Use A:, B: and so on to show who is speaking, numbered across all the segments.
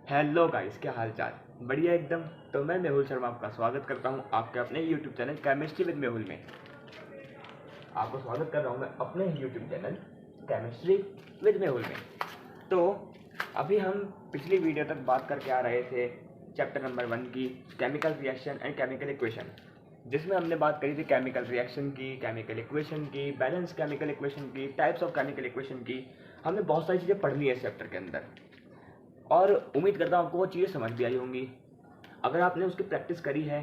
A: Hello guys, क्या हाल चाल। बढ़िया एकदम। तो मैं मेहुल शर्मा आपका स्वागत करता हूं आपके अपने YouTube channel chemistry with Mehul में। आपको स्वागत कर रहा हूं मैं अपने YouTube channel chemistry with Mehul में। तो अभी हम पिछली वीडियो तक बात करके आ रहे थे चैप्टर नंबर 1 की, chemical reaction and chemical equation, जिसमें हमने बात करी थी केमिकल रिएक्शन की, केमिकल इक्वेशन की, बैलेंस केमिकल इक्वेशन की, टाइप्स ऑफ केमिकल इक्वेशन की। हमने बहुत सारी चीज़ें पढ़ ली है इस चैप्टर के अंदर और उम्मीद करता हूँ आपको वो चीज़ें समझ भी आई होंगी। अगर आपने उसकी प्रैक्टिस करी है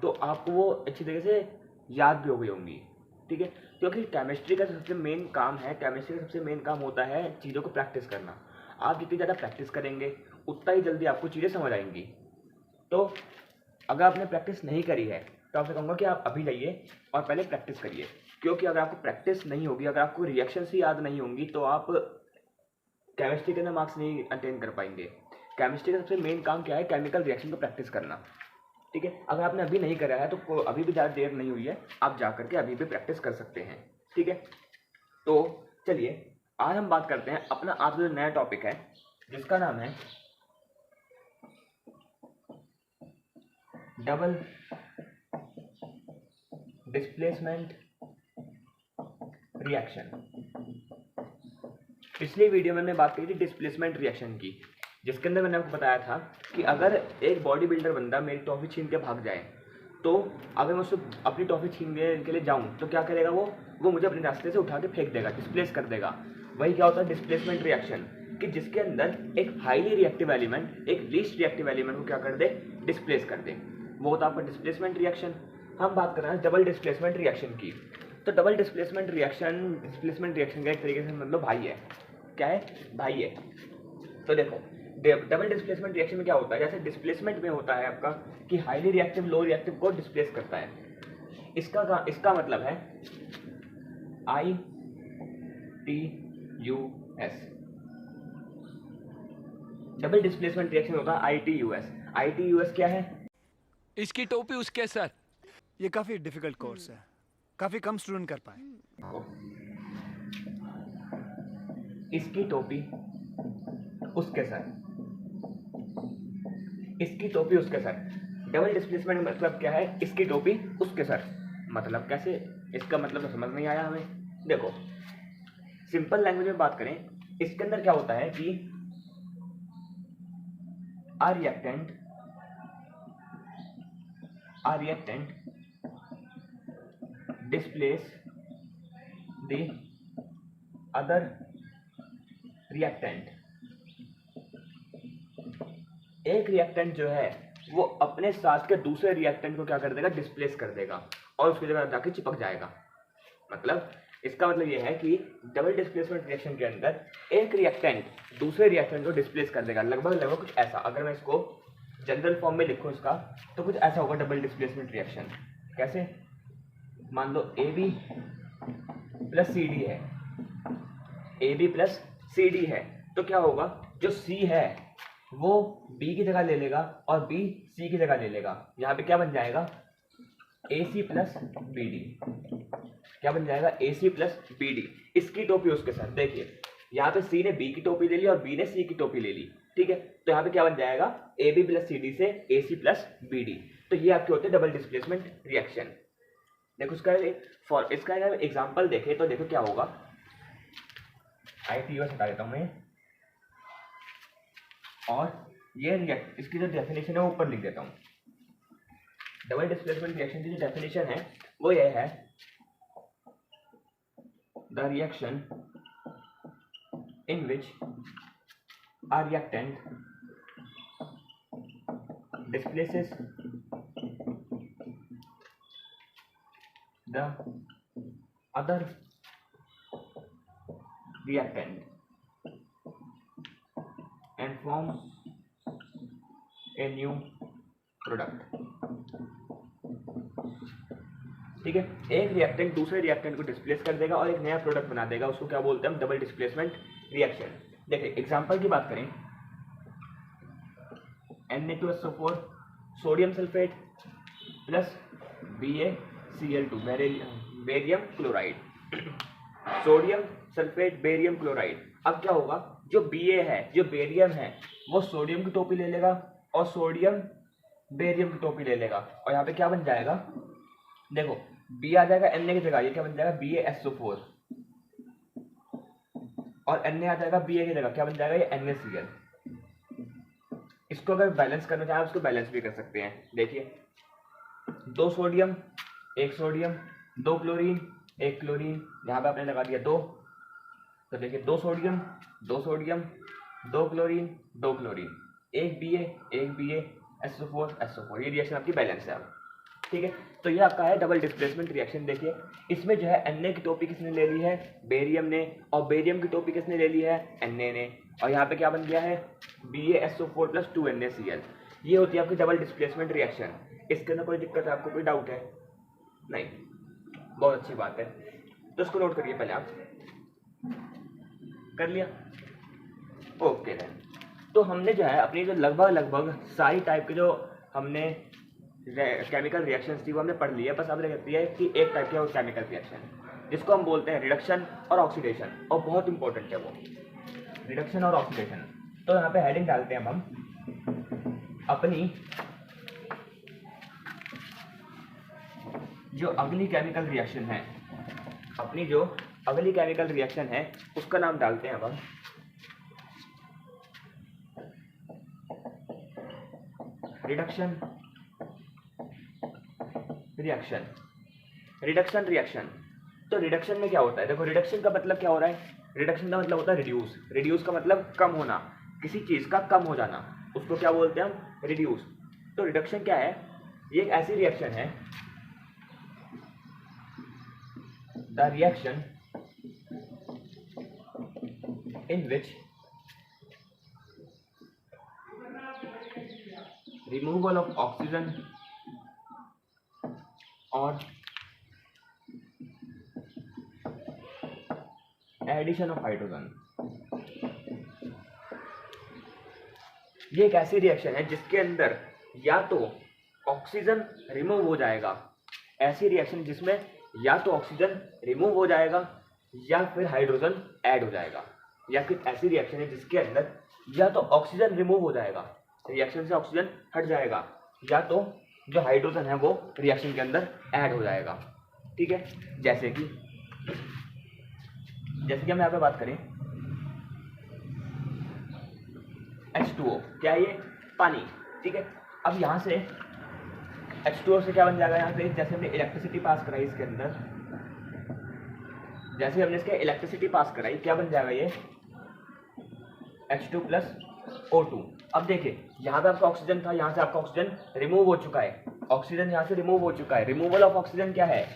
A: तो आपको वो अच्छी तरीके से याद भी हो गई होंगी। ठीक है, क्योंकि केमिस्ट्री का सबसे मेन काम है, केमिस्ट्री का सबसे मेन काम होता है चीज़ों को प्रैक्टिस करना। आप जितनी ज़्यादा प्रैक्टिस करेंगे उतना ही जल्दी आपको चीज़ें समझ आएंगी। तो अगर आपने प्रैक्टिस नहीं करी है तो आपसे कहूँगा कि आप अभी जाइए और पहले प्रैक्टिस करिए, क्योंकि अगर आपको प्रैक्टिस नहीं होगी, अगर आपको रिएक्शन ही याद नहीं होंगी तो आप केमिस्ट्री के अंदर मार्क्स नहीं अटेन कर पाएंगे। केमिस्ट्री का सबसे मेन काम क्या है? केमिकल रिएक्शन को प्रैक्टिस करना। ठीक है, अगर आपने अभी नहीं करा है तो अभी भी ज़्यादा देर नहीं हुई है, आप जा करके अभी भी प्रैक्टिस कर सकते हैं। ठीक है, तो चलिए आज हम बात करते हैं अपना आज जो नया टॉपिक है, जिसका नाम है डबल डिस्प्लेसमेंट रिएक्शन। पिछली वीडियो में मैंने बात की थी डिस्प्लेसमेंट रिएक्शन की, जिसके अंदर मैंने आपको बताया था कि अगर एक बॉडी बिल्डर बंदा मेरी टॉफी छीन के भाग जाए तो अगर मैं उससे अपनी टॉफी छीनने के लिए जाऊं तो क्या करेगा? वो मुझे अपने रास्ते से उठा के फेंक देगा, डिस्प्लेस कर देगा। वही क्या होता है डिस्प्लेसमेंट रिएक्शन, कि जिसके अंदर एक हाईली रिएक्टिव एलिमेंट एक लीस्ट रिएक्टिव एलिमेंट को क्या कर दे? डिस्प्लेस कर दे। वो होता है आपका डिस्प्लेसमेंट रिएक्शन। हम बात कर रहे हैं डबल डिस्प्लेसमेंट रिएक्शन की। तो डबल डिस्प्लेसमेंट रिएक्शन का एक तरीके से मतलब भाई है। क्या है? भाई है। तो देखो, डबल डिस्प्लेसमेंट रिएक्शन में क्या होता है? जैसे डिस्प्लेसमेंट में होता है आपका कि हाईली रिएक्टिव लो रिएक्टिव को डिस्प्लेस करता है। इसका मतलब है ITUS। डबल डिस्प्लेसमेंट रिएक्शन होता है ITUS। ITUS क्या है?
B: इसकी टोपी उसके सर।
C: ये काफी डिफिकल्ट कोर्स है, काफी कम स्टूडेंट कर पाए।
A: इसकी टोपी उसके सर, इसकी टोपी उसके सर। डबल डिस्प्लेसमेंट मतलब क्या है? इसकी टोपी उसके सर। मतलब कैसे? इसका मतलब तो समझ नहीं आया हमें। देखो, सिंपल लैंग्वेज में बात करें, इसके अंदर क्या होता है कि a reactant displace the other reactant. एक रिएक्टेंट जो है वो अपने साथ के दूसरे रिएक्टेंट को क्या कर देगा? डिस्प्लेस कर देगा और उसकी जगह जाके चिपक जाएगा। मतलब इसका मतलब ये है कि डबल डिस्प्लेसमेंट रिएक्शन के अंदर एक रिएक्टेंट दूसरे रिएक्टेंट को डिस्प्लेस कर देगा। लगभग कुछ ऐसा, अगर मैं इसको जनरल फॉर्म में लिखूं इसका, तो कुछ ऐसा होगा डबल डिस्प्लेसमेंट रिएक्शन। कैसे? मान लो AB प्लस CD है, AB प्लस CD है, तो क्या होगा? जो C है वो B की जगह ले लेगा और B C की जगह ले लेगा। यहाँ पे क्या बन जाएगा? AC plus BD। क्या बन जाएगा? AC plus BD। इसकी टोपी उसके साथ। देखिए, यहाँ पे C ने B की टोपी ले ली और B ने C की टोपी ले ली। ठीक है, तो यहाँ पे क्या बन जाएगा? AB प्लस CD से AC प्लस BD। तो ये आपके होते हैं डबल डिस्प्लेसमेंट रिएक्शन। देखो, इसका एग्जाम्पल देखें तो देखो क्या होगा। ITUS हटा देता हूँ मैं, और ये इसकी जो डेफिनेशन है वो ऊपर लिख देता हूँ। डबल डिस्प्लेसमेंट रिएक्शन की जो डेफिनेशन है वो ये है, the reaction in which a reactant displaces the other reactant and forms a new product। ठीक है, एक रिएक्टेंट दूसरे रिएक्टेंट को डिस्प्लेस कर देगा और एक नया प्रोडक्ट बना देगा। उसको क्या बोलते हैं हम? Double displacement reaction. देखिए, एग्जांपल की बात करें, Na2SO4 sodium sulphate plus BaCl2 barium chloride. Sodium sulphate barium chloride. अब क्या होगा? जो Ba है, जो बेरियम है, वो सोडियम की टोपी ले लेगा और सोडियम बेरियम की टोपी ले लेगा और यहाँ पे क्या बन जाएगा, देखो B आ जाएगा Na की जगह, ये क्या बन जाएगा BaSO4 और Na आ जाएगा Ba की जगह, क्या बन जाएगा ये NaCl। इसको अगर बैलेंस करना चाहें उसको बैलेंस भी कर सकते हैं। देखिए 2 सोडियम 1 सोडियम 2 क्लोरीन 1 क्लोरीन, यहाँ पे आपने लगा दिया 2, तो देखिए 2 sodium 2 sodium 2 chlorine 2 chlorine, 1 Ba SO4 ये रिएक्शन आपकी बैलेंस है अब, ठीक है। तो ये आपका है डबल डिस्प्लेसमेंट रिएक्शन। देखिए इसमें जो है Na की टोपी किसने ले ली है, बेरियम ने, और बेरियम की टोपी किसने ले ली है, Na ने, और यहाँ पे क्या बन गया है BaSO4 + 2NaCl। ये होती है आपकी डबल डिस्प्लेसमेंट रिएक्शन। इसके अंदर कोई दिक्कत है, आपको कोई डाउट है? नहीं, बहुत अच्छी बात है। तो इसको नोट करिए पहले, आप कर लिया, ओके देन। तो हमने जो है अपनी जो लगभग सारी टाइप के जो हमने केमिकल रिएक्शंस थी वो हमने पढ़ ली है। बस अब रहती है कि एक टाइप का केमिकल रिएक्शन जिसको हम बोलते हैं रिडक्शन और ऑक्सीडेशन, और बहुत इंपॉर्टेंट है वो रिडक्शन और ऑक्सीडेशन। तो यहाँ पे हेडिंग डालते हैं हम अपनी जो अगली केमिकल रिएक्शन है, अपनी जो अगली केमिकल रिएक्शन है उसका नाम डालते हैं हम रिडक्शन रिएक्शन। रिडक्शन रिएक्शन, तो रिडक्शन में क्या होता है, देखो रिडक्शन का मतलब क्या हो रहा है, रिडक्शन का मतलब होता है रिड्यूस। रिड्यूस का मतलब कम होना, किसी चीज का कम हो जाना, उसको क्या बोलते हैं हम, रिड्यूस। तो रिडक्शन क्या है, ये एक ऐसी रिएक्शन है, the reaction in which removal of oxygen और एडिशन ऑफ हाइड्रोजन। ये एक ऐसी रिएक्शन है जिसके अंदर या तो ऑक्सीजन रिमूव हो जाएगा, ऐसी रिएक्शन जिसमें या तो ऑक्सीजन रिमूव हो जाएगा या फिर हाइड्रोजन ऐड हो जाएगा, या फिर ऐसी रिएक्शन है जिसके अंदर या तो ऑक्सीजन रिमूव हो जाएगा, रिएक्शन से ऑक्सीजन हट जाएगा, या तो जो हाइड्रोजन है वो रिएक्शन के अंदर ऐड हो जाएगा, ठीक है। जैसे कि हम यहाँ पे बात करें H2O, क्या है ये, पानी, ठीक है। अब यहाँ से H2O से क्या बन जाएगा, यहाँ पे जैसे हमने इलेक्ट्रिसिटी पास कराई इसके अंदर, जैसे हमने इसके इलेक्ट्रिसिटी पास कराई क्या बन जाएगा ये H2 + O2। अब देखिए यहाँ पे आपका ऑक्सीजन था, यहाँ से आपका ऑक्सीजन रिमूव हो चुका है, ऑक्सीजन यहाँ से रिमूव हो चुका है। रिमूवल ऑफ ऑक्सीजन क्या है,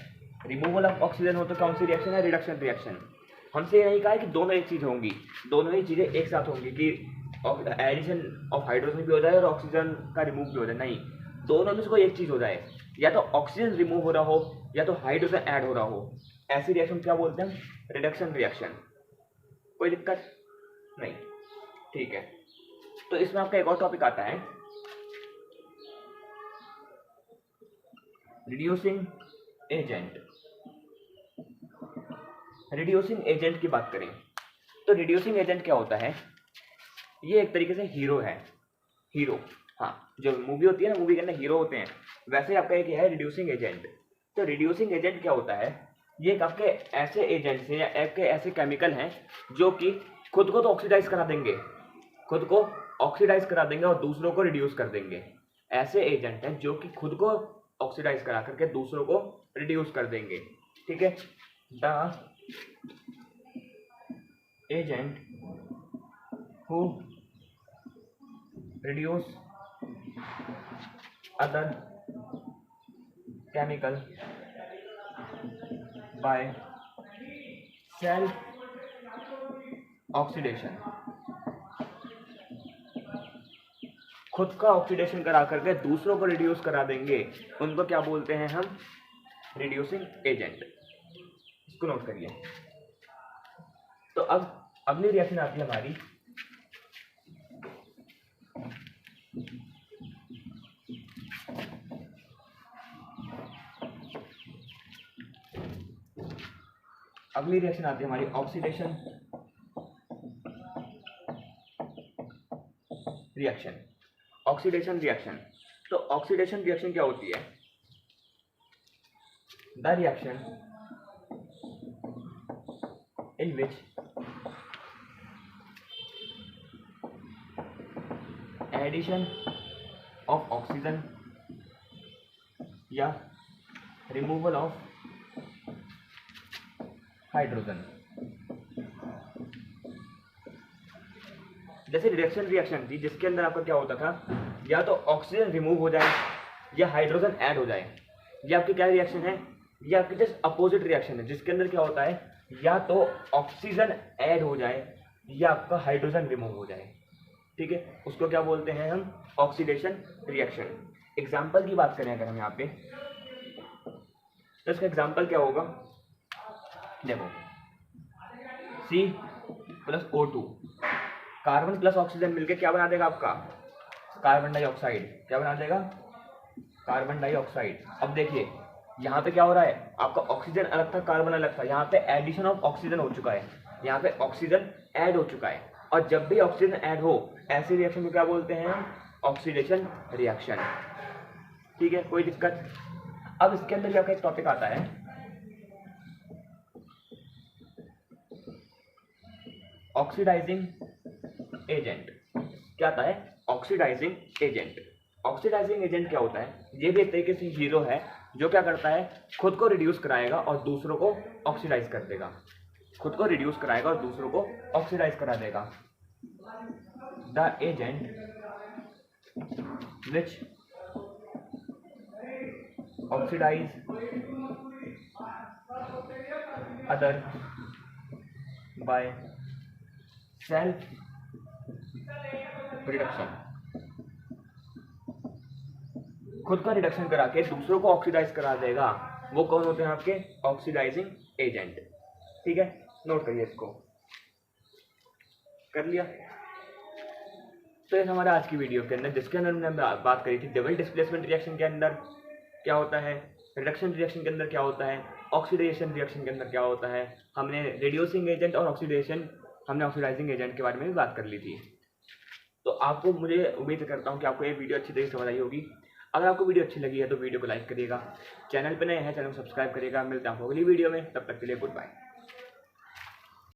A: रिमूवल ऑफ ऑक्सीजन हो तो कौन सी रिएक्शन है, रिडक्शन रिएक्शन। हमसे ये नहीं कहा है कि दोनों एक चीज होंगी, दोनों ही चीजें एक साथ होंगी कि एडिशन ऑफ हाइड्रोजन भी हो जाए और ऑक्सीजन का रिमूव भी हो जाए, नहीं, दोनों में से कोई एक चीज हो जाए, या तो ऑक्सीजन रिमूव हो रहा हो या तो हाइड्रोजन ऐड हो रहा हो, ऐसी रिएक्शन क्या बोलते हैं, रिडक्शन रिएक्शन। कोई दिक्कत नहीं, ठीक है। तो इसमें आपका एक और टॉपिक आता है रिड्यूसिंग एजेंट। रिड्यूसिंग एजेंट की बात करें तो रिड्यूसिंग एजेंट क्या होता है, ये एक तरीके से हीरो है, हीरो, हाँ, जो मूवी होती है ना, मूवी के अंदर हीरो होते हैं, वैसे ही आपका एक है रिड्यूसिंग एजेंट। तो रिड्यूसिंग एजेंट क्या होता है, ये एक आपके ऐसे एजेंट्स हैं या आपके ऐसे केमिकल हैं जो कि खुद को तो ऑक्सीडाइज करा देंगे, खुद को ऑक्सीडाइज करा देंगे और दूसरों को रिड्यूस कर देंगे। ऐसे एजेंट हैं जो कि खुद को ऑक्सीडाइज करा करके दूसरों को रिड्यूस कर देंगे, ठीक है। The agent who reduce other chemical by self oxidation। खुद का ऑक्सीडेशन करा करके दूसरों को रिड्यूस करा देंगे, उनको क्या बोलते हैं हम, रिड्यूसिंग एजेंट। इसको नोट करिए। तो अब अगली रिएक्शन आती है हमारी ऑक्सीडेशन रिएक्शन, ऑक्सीडेशन रिएक्शन। तो ऑक्सीडेशन रिएक्शन क्या होती है? The reaction in which edition of oxygen या रिमूवल ऑफ हाइड्रोजन। जैसे रिडक्शन रिएक्शन थी जिसके अंदर आपका क्या होता था, या तो ऑक्सीजन रिमूव हो जाए या हाइड्रोजन ऐड हो जाए। ये आपकी क्या रिएक्शन है? ये आपकी जस्ट अपोजिट रिएक्शन है जिसके अंदर क्या होता है, या तो ऑक्सीजन ऐड हो जाए या आपका हाइड्रोजन रिमूव हो जाए। ठीक है, उसको क्या बोलते हैं हम? Oxidation reaction. एग्जाम्पल की बात करें अगर हम यहाँ पे, तो इसका एग्जाम्पल क्या होगा? देखो, C+O2 कार्बन प्लस ऑक्सीजन मिलके क्या बना देगा आपका? Carbon dioxide. क्या बना देगा? Carbon dioxide. अब देखिए यहाँ पे क्या हो रहा है, आपका ऑक्सीजन अलग था, कार्बन अलग था, यहाँ पे एडिशन ऑफ ऑक्सीजन हो चुका है, यहाँ पे ऑक्सीजन ऐड हो चुका है। और जब भी ऑक्सीजन ऐड हो ऐसी रिएक्शन को क्या बोलते हैं हम? Oxidation reaction. ठीक है, कोई दिक्कत? अब इसके अंदर क्या एक टॉपिक आता है, ऑक्सीडाइजिंग एजेंट। क्या आता है? Oxidising agent. ऑक्सीडाइजिंग एजेंट क्या होता है? ये भी एक तरीके से हीरो है जो क्या करता है, खुद को रिड्यूस कराएगा और दूसरों को ऑक्सीडाइज कर देगा। खुद को रिड्यूस कराएगा और दूसरों को ऑक्सीडाइज करा देगा। The agent which oxidise other by self reduction. खुद का रिडक्शन करा के दूसरों को ऑक्सीडाइज करा देगा, वो कौन होते हैं आपके? Oxidising agent. ठीक है, नोट करिए इसको। कर लिया? तो ये हमारा आज की वीडियो के अंदर, जिसके अंदर हमने बात करी थी डबल डिस्प्लेसमेंट रिएक्शन के अंदर क्या होता है, रिडक्शन रिएक्शन के अंदर क्या होता है, ऑक्सीडेशन रिएक्शन के अंदर क्या होता है। हमने रिड्यूसिंग एजेंट और हमने ऑक्सीडाइजिंग एजेंट के बारे में भी बात कर ली थी। तो आपको, मुझे उम्मीद करता हूँ कि आपको ये वीडियो अच्छी तरह से समझ आई होगी। अगर आपको वीडियो अच्छी लगी है तो वीडियो को लाइक करिएगा, चैनल पर नए हैं चैनल को सब्सक्राइब करिएगा। मिलते हैं आपको अगली वीडियो में, तब तक के लिए गुड बाय।